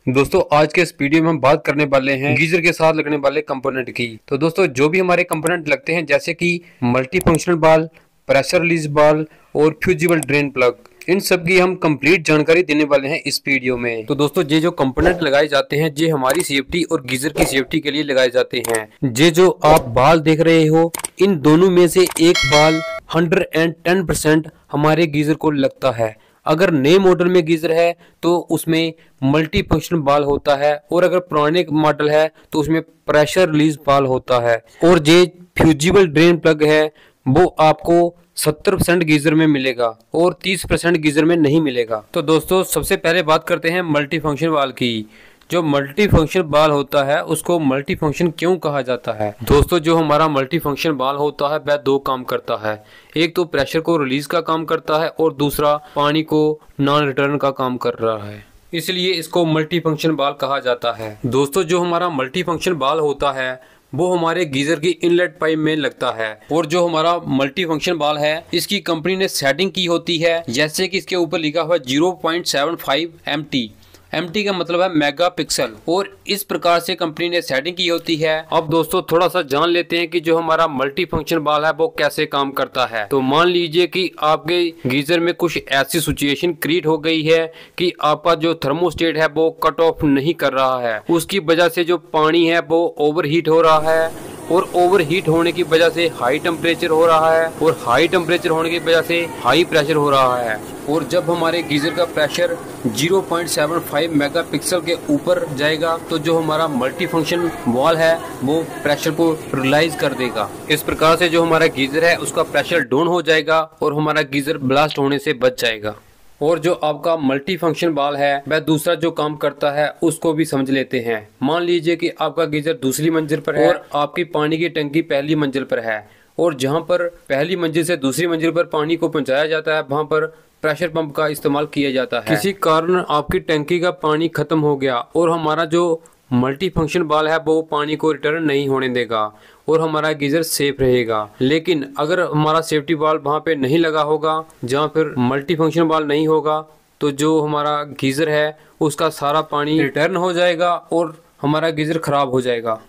दोस्तों आज के इस वीडियो में हम बात करने वाले हैं गीजर के साथ लगने वाले कंपोनेंट की। तो दोस्तों जो भी हमारे कंपोनेंट लगते हैं जैसे कि मल्टी फंक्शनल बाल, प्रेशर रिलीज बाल और फ्यूजिबल ड्रेन प्लग, इन सब की हम कंप्लीट जानकारी देने वाले हैं इस वीडियो में। तो दोस्तों ये जो कंपोनेंट लगाए जाते हैं ये हमारी सेफ्टी और गीजर की सेफ्टी के लिए लगाए जाते हैं। ये जो आप बाल देख रहे हो इन दोनों में से एक बाल 110% हमारे गीजर को लगता है। अगर नए मॉडल में गीजर है तो उसमें मल्टी फंक्शनल बाल होता है और अगर पुराने मॉडल है तो उसमें प्रेशर रिलीज बाल होता है। और ये फ्यूजिबल ड्रेन प्लग है वो आपको 70% गीजर में मिलेगा और 30% गीजर में नहीं मिलेगा। तो दोस्तों सबसे पहले बात करते हैं मल्टी फंक्शन बाल की। जो मल्टी फंक्शन बाल होता है उसको मल्टी फंक्शन क्यों कहा जाता है? दोस्तों जो हमारा मल्टी फंक्शन बाल होता है वह दो काम करता है। एक तो प्रेशर को रिलीज का काम करता है और दूसरा पानी को नॉन रिटर्न का काम कर रहा है, इसलिए इसको मल्टी फंक्शन बाल कहा जाता है। दोस्तों जो हमारा मल्टी फंक्शन बाल होता है वो हमारे गीजर की इनलेट पाइप में लगता है। और जो हमारा मल्टी फंक्शन बाल है इसकी कंपनी ने सेटिंग की होती है, जैसे कि इसके ऊपर लिखा हुआ 0.75 MT। MT का मतलब है मेगा पिक्सल, और इस प्रकार से कंपनी ने सेटिंग की होती है। अब दोस्तों थोड़ा सा जान लेते हैं कि जो हमारा मल्टी फंक्शन बाल है वो कैसे काम करता है। तो मान लीजिए कि आपके गीजर में कुछ ऐसी सिचुएशन क्रिएट हो गई है कि आपका जो थर्मोस्टेट है वो कट ऑफ नहीं कर रहा है, उसकी वजह से जो पानी है वो ओवरहीट हो रहा है और ओवरहीट होने की वजह से हाई टेम्परेचर हो रहा है और हाई टेम्परेचर होने की वजह से हाई प्रेशर हो रहा है। और जब हमारे गीजर का प्रेशर 0.75 मेगापिक्सल के ऊपर जाएगा तो जो हमारा मल्टी फंक्शन वाल है वो प्रेशर को रिलाइज कर देगा। इस प्रकार से जो हमारा गीजर है उसका प्रेशर डाउन हो जाएगा और हमारा गीजर ब्लास्ट होने से बच जाएगा। और जो आपका मल्टी फंक्शन बाल है वह दूसरा जो काम करता है उसको भी समझ लेते हैं। मान लीजिए कि आपका गीजर दूसरी मंजिल पर है और आपकी पानी की टंकी पहली मंजिल पर है, और जहां पर पहली मंजिल से दूसरी मंजिल पर पानी को पहुंचाया जाता है वहां पर प्रेशर पंप का इस्तेमाल किया जाता है। किसी कारण आपकी टंकी का पानी खत्म हो गया और हमारा जो मल्टी फंक्शन बाल है वो पानी को रिटर्न नहीं होने देगा और हमारा गीजर सेफ रहेगा। लेकिन अगर हमारा सेफ्टी बाल वहां पे नहीं लगा होगा जहां फिर मल्टी फंक्शन बाल नहीं होगा तो जो हमारा गीजर है उसका सारा पानी रिटर्न हो जाएगा और हमारा गीजर खराब हो जाएगा।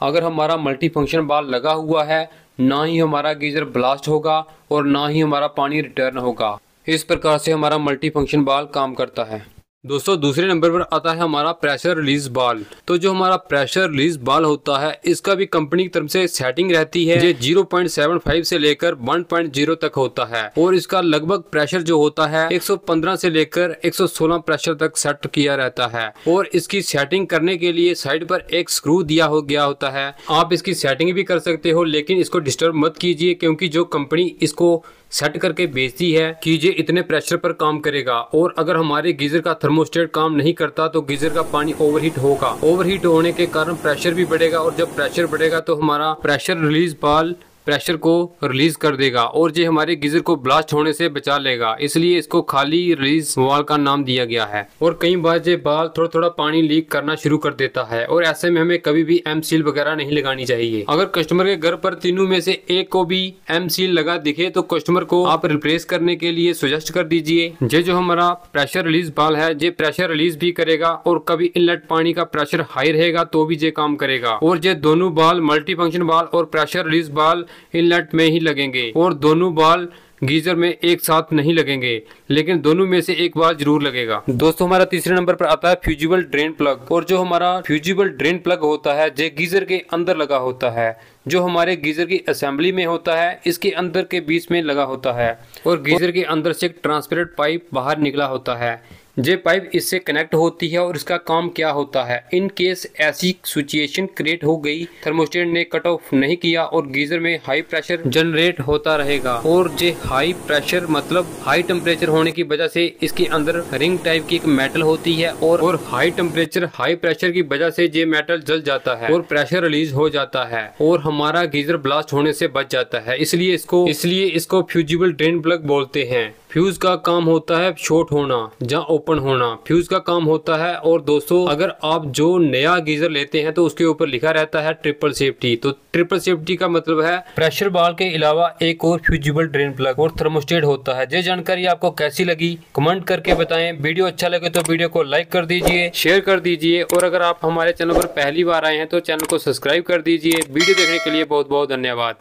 अगर हमारा मल्टी फंक्शन बाल लगा हुआ है ना ही हमारा गीजर ब्लास्ट होगा और ना ही हमारा पानी रिटर्न होगा। इस प्रकार से हमारा मल्टी फंक्शन बाल काम करता है। दोस्तों दूसरे नंबर पर आता है हमारा प्रेशर रिलीज बाल। तो जो हमारा प्रेशर रिलीज बाल होता है इसका भी कंपनी की तरफ से सेटिंग रहती है। ये 0.75 से लेकर 1.0 तक होता है और इसका लगभग प्रेशर जो होता है 115 से लेकर 116 प्रेशर तक सेट किया रहता है। और इसकी सेटिंग करने के लिए साइड पर एक स्क्रू दिया हो गया होता है। आप इसकी सेटिंग भी कर सकते हो लेकिन इसको डिस्टर्ब मत कीजिए, क्योंकि जो कंपनी इसको सेट करके बेचती है कि ये इतने प्रेशर पर काम करेगा। और अगर हमारे गीजर का थर्मोस्टेट काम नहीं करता तो गीजर का पानी ओवरहीट होगा। ओवरहीट होने के कारण प्रेशर भी बढ़ेगा और जब प्रेशर बढ़ेगा तो हमारा प्रेशर रिलीज बाल प्रेशर को रिलीज कर देगा और ये हमारे गीजर को ब्लास्ट होने से बचा लेगा। इसलिए इसको खाली रिलीज वाल का नाम दिया गया है। और कई बार ये बाल थोड़ा थोड़ा पानी लीक करना शुरू कर देता है और ऐसे में हमें कभी भी एम सील वगैरह नहीं लगानी चाहिए। अगर कस्टमर के घर पर तीनों में से एक को भी एम सील लगा दिखे तो कस्टमर को आप रिप्लेस करने के लिए सजेस्ट कर दीजिए। ये जो हमारा प्रेशर रिलीज बाल है ये प्रेशर रिलीज भी करेगा और कभी इनलेट पानी का प्रेशर हाई रहेगा तो भी ये काम करेगा। और ये दोनों बाल मल्टी फंक्शन बाल और प्रेशर रिलीज बाल इनलेट में ही लगेंगे और दोनों बाल गीजर में एक साथ नहीं लगेंगे, लेकिन दोनों में से एक बाल जरूर लगेगा। दोस्तों हमारा तीसरे नंबर पर आता है फ्यूजिबल ड्रेन प्लग। और जो हमारा फ्यूजिबल ड्रेन प्लग होता है ये गीजर के अंदर लगा होता है, जो हमारे गीजर की असेंबली में होता है इसके अंदर के बीच में लगा होता है और गीजर के अंदर से एक ट्रांसपेरेंट पाइप बाहर निकला होता है। ये पाइप इससे कनेक्ट होती है और इसका काम क्या होता है, इन केस ऐसी सिचुएशन क्रिएट हो गई थर्मोस्टेट ने कट ऑफ नहीं किया और गीजर में हाई प्रेशर जनरेट होता रहेगा। और ये हाई प्रेशर मतलब हाई टेम्परेचर होने की वजह से इसके अंदर रिंग टाइप की एक मेटल होती है और हाई टेम्परेचर हाई प्रेशर की वजह से ये मेटल जल जाता है और प्रेशर रिलीज हो जाता है और हमारा गीजर ब्लास्ट होने से बच जाता है। इसलिए इसको फ्यूजिबल ड्रेन प्लग बोलते हैं। फ्यूज का काम होता है शॉर्ट होना, जहाँ ओपन होना फ्यूज का काम होता है। और दोस्तों अगर आप जो नया गीजर लेते हैं तो उसके ऊपर लिखा रहता है ट्रिपल सेफ्टी। तो ट्रिपल सेफ्टी का मतलब है प्रेशर बाल के अलावा एक और फ्यूजिबल ड्रेन प्लग और थर्मोस्टेट होता है। ये जानकारी आपको कैसी लगी कमेंट करके बताएं। वीडियो अच्छा लगे तो वीडियो को लाइक कर दीजिए, शेयर कर दीजिए और अगर आप हमारे चैनल पर पहली बार आए हैं तो चैनल को सब्सक्राइब कर दीजिए। वीडियो देखने के लिए बहुत बहुत धन्यवाद।